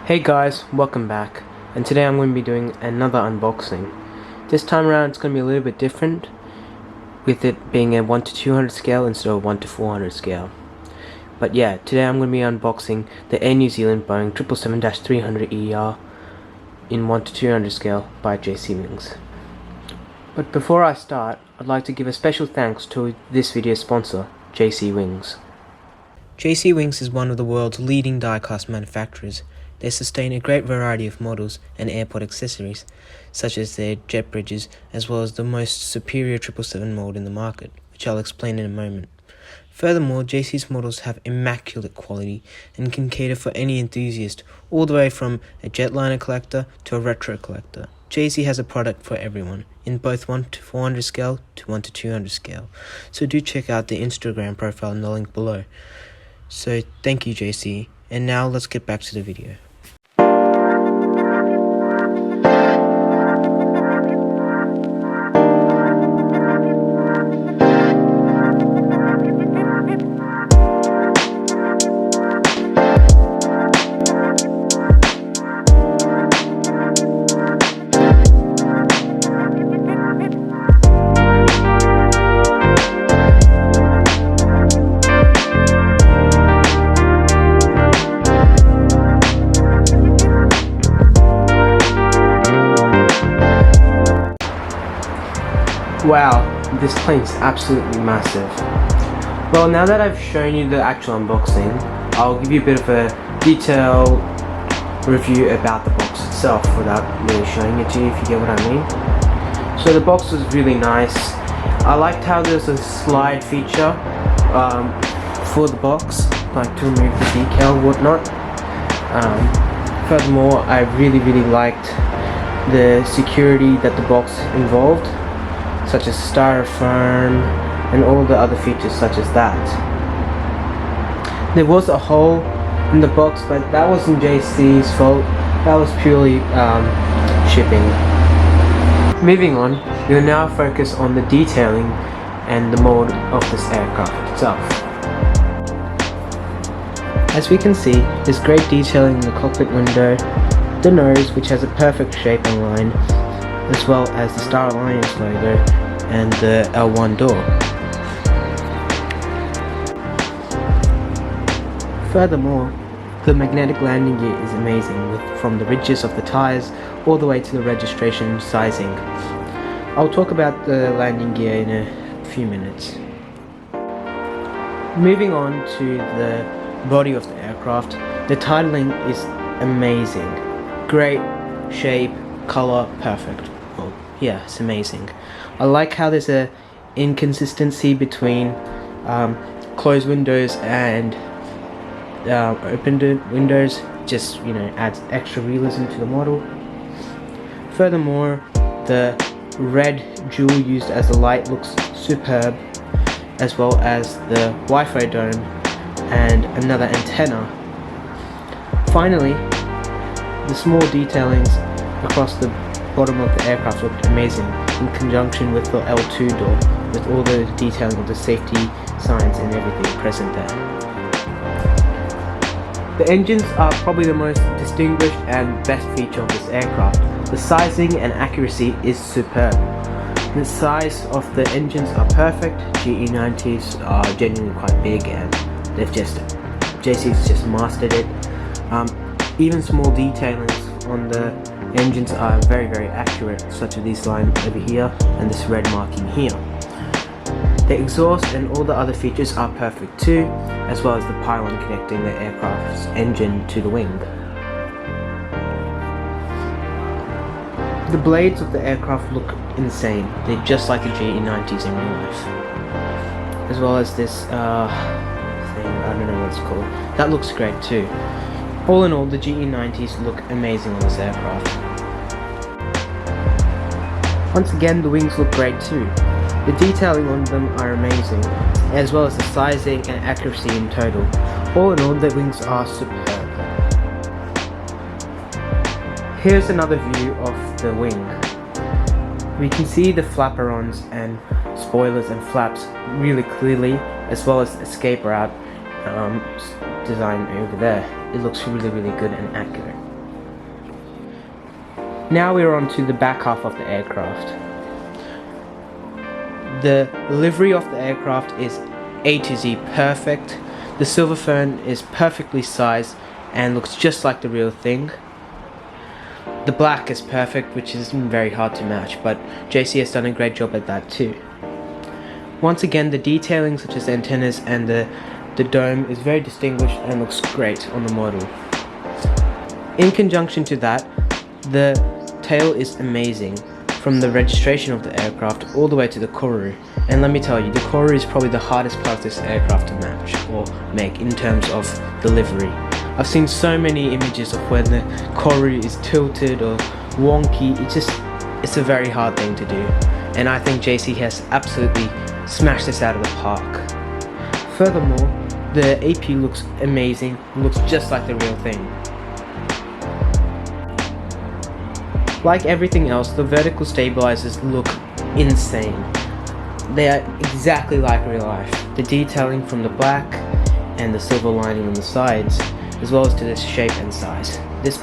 Hey guys, welcome back, and today I'm going to be doing another unboxing. This time around it's going to be a little bit different, with it being a 1 to 200 scale instead of 1 to 400 scale. But yeah, today I'm going to be unboxing the Air New Zealand Boeing 777-300ER in 1 to 200 scale by JC Wings. But before I start, I'd like to give a special thanks to this video's sponsor, JC Wings. JC Wings is one of the world's leading die-cast manufacturers. They sustain a great variety of models and airport accessories, such as their jet bridges, as well as the most superior 777 mold in the market, which I'll explain in a moment. Furthermore, JC's models have immaculate quality and can cater for any enthusiast, all the way from a jetliner collector to a retro collector. JC has a product for everyone, in both 1 to 400 scale to 1 to 200 scale, so do check out the Instagram profile in the link below. So thank you JC, and now let's get back to the video. Wow, this plane's absolutely massive. Well, now that I've shown you the actual unboxing, I'll give you a bit of a detailed review about the box itself without really showing it to you, if you get what I mean. So the box was really nice. I liked how there's a slide feature for the box, like to remove the decal and whatnot. Furthermore, I really liked the security that the box involved, such as styrofoam and all the other features such as that. There was a hole in the box, but that wasn't JC's fault. That was purely shipping. Moving on, we'll now focus on the detailing and the mold of this aircraft itself. As we can see, there's great detailing in the cockpit window, the nose, which has a perfect shape and line, as well as the Star Alliance logo and the L1 door. Furthermore, the magnetic landing gear is amazing, from the ridges of the tires all the way to the registration sizing. I'll talk about the landing gear in a few minutes. Moving on to the body of the aircraft, the titling is amazing. Great shape, color, perfect. Well, yeah, it's amazing. I like how there's a inconsistency between closed windows and open windows. Just, adds extra realism to the model. Furthermore, the red jewel used as a light looks superb, as well as the Wi-Fi dome and another antenna. Finally, the small detailings across the bottom of the aircraft looked amazing, in conjunction with the L2 door, with all the detailing of the safety signs and everything present there. The engines are probably the most distinguished and best feature of this aircraft. The sizing and accuracy is superb. The size of the engines are perfect. GE90s are genuinely quite big, and JC's just mastered it. Even small detailings on the engines are very accurate, such as this line over here and this red marking here. The exhaust and all the other features are perfect too, as well as the pylon connecting the aircraft's engine to the wing. The blades of the aircraft look insane. They're just like the GE90s in real life. As well as this thing, I don't know what it's called. That looks great too. All in all, the GE90s look amazing on this aircraft. Once again, the wings look great too. The detailing on them are amazing, as well as the sizing and accuracy in total. All in all, the wings are superb. Here's another view of the wing. We can see the flaperons and spoilers and flaps really clearly, as well as the escape route design over there. It looks really good and accurate. Now we're on to the back half of the aircraft. The livery of the aircraft is A to Z perfect. The silver fern is perfectly sized and looks just like the real thing. The black is perfect, which is very hard to match, but JC has done a great job at that too. Once again, the detailing such as the antennas and the dome is very distinguished and looks great on the model. In conjunction to that, the tail is amazing, from the registration of the aircraft all the way to the koru. And let me tell you, the koru is probably the hardest part of this aircraft to match or make in terms of the livery. I've seen so many images of when the koru is tilted or wonky. It's a very hard thing to do, and I think JC has absolutely smashed this out of the park. Furthermore, the AP looks amazing, looks just like the real thing. Like everything else, the vertical stabilizers look insane. They are exactly like real life. The detailing from the black and the silver lining on the sides, as well as to the shape and size. This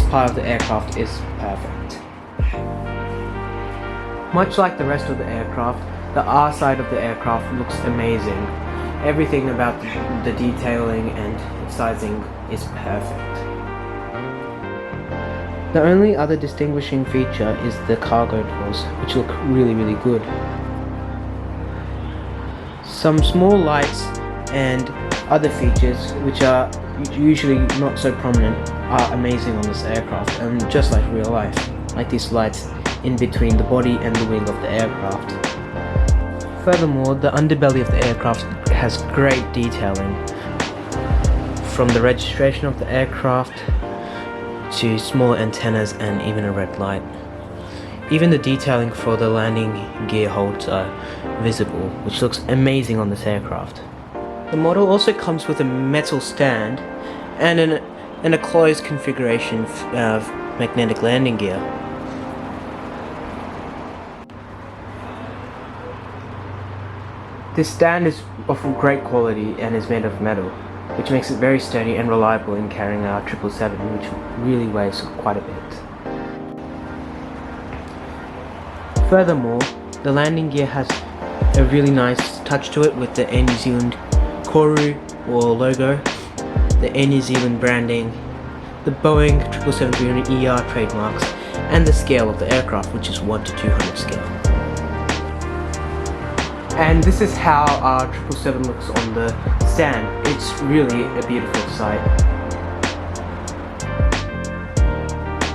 part of the aircraft is perfect. Much like the rest of the aircraft, the R side of the aircraft looks amazing. Everything about the detailing and sizing is perfect. The only other distinguishing feature is the cargo doors, which look really good. Some small lights and other features, which are usually not so prominent, are amazing on this aircraft, and just like real life, like these lights in between the body and the wing of the aircraft. Furthermore, the underbelly of the aircraft has great detailing, from the registration of the aircraft to smaller antennas and even a red light. Even the detailing for the landing gear holds are visible, which looks amazing on this aircraft. The model also comes with a metal stand and a closed configuration of magnetic landing gear. This stand is of great quality and is made of metal, which makes it very sturdy and reliable in carrying our 777, which really weighs quite a bit. Furthermore, the landing gear has a really nice touch to it with the Air New Zealand koru or logo, the Air New Zealand branding, the Boeing 777-300ER trademarks, and the scale of the aircraft, which is 1:200 scale. And this is how our 777 looks on the stand. It's really a beautiful sight.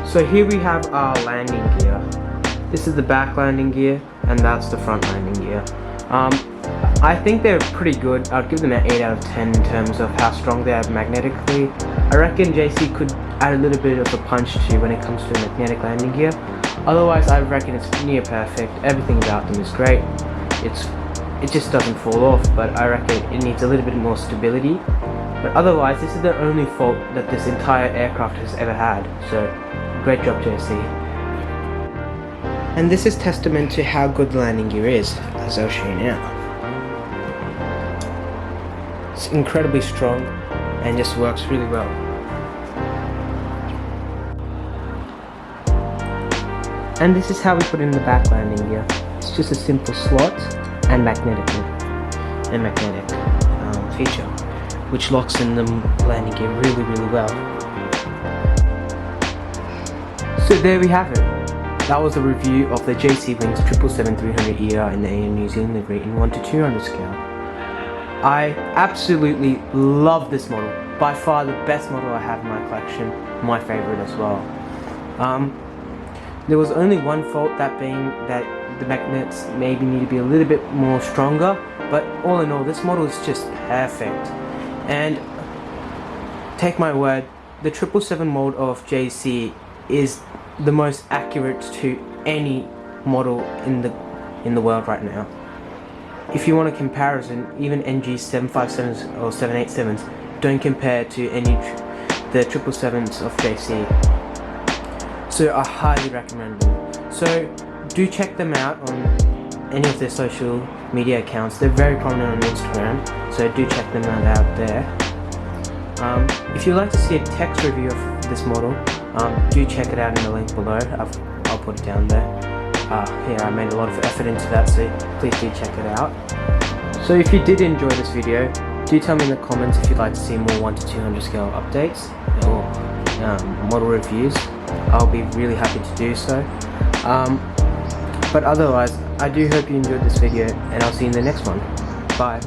So here we have our landing gear. This is the back landing gear, and that's the front landing gear. I think they're pretty good. I'd give them an 8 out of 10 in terms of how strong they are magnetically. I reckon JC could add a little bit of a punch to when it comes to the magnetic landing gear. Otherwise, I reckon it's near perfect. Everything about them is great. It just doesn't fall off, but I reckon it needs a little bit more stability. But otherwise, this is the only fault that this entire aircraft has ever had. So, great job, JC. And this is testament to how good the landing gear is, as I'll show you now. It's incredibly strong and just works really well. And this is how we put in the back landing gear. It's just a simple slot and magnetic feature, which locks in the landing gear really well. So there we have it. That was a review of the JC Wings 777-300ER in the Air New Zealand livery in 1:200 scale. I absolutely love this model. By far the best model I have in my collection, my favourite as well. There was only one fault, that being that the magnets maybe need to be a little bit more stronger, but all in all, this model is just perfect. And take my word, the 777 mold of JC is the most accurate to any model in the world right now. If you want a comparison, even NG 757s or 787s don't compare to any the 777s of JC. So I highly recommend them. So do check them out on any of their social media accounts. They're very prominent on Instagram, so do check them out there. If you'd like to see a text review of this model, Do check it out in the link below. I'll put it down there. Yeah, I made a lot of effort into that, so please do check it out. So if you did enjoy this video, do tell me in the comments if you'd like to see more 1 to 200 scale updates or model reviews. I'll be really happy to do so. But otherwise, I do hope you enjoyed this video, and I'll see you in the next one. Bye.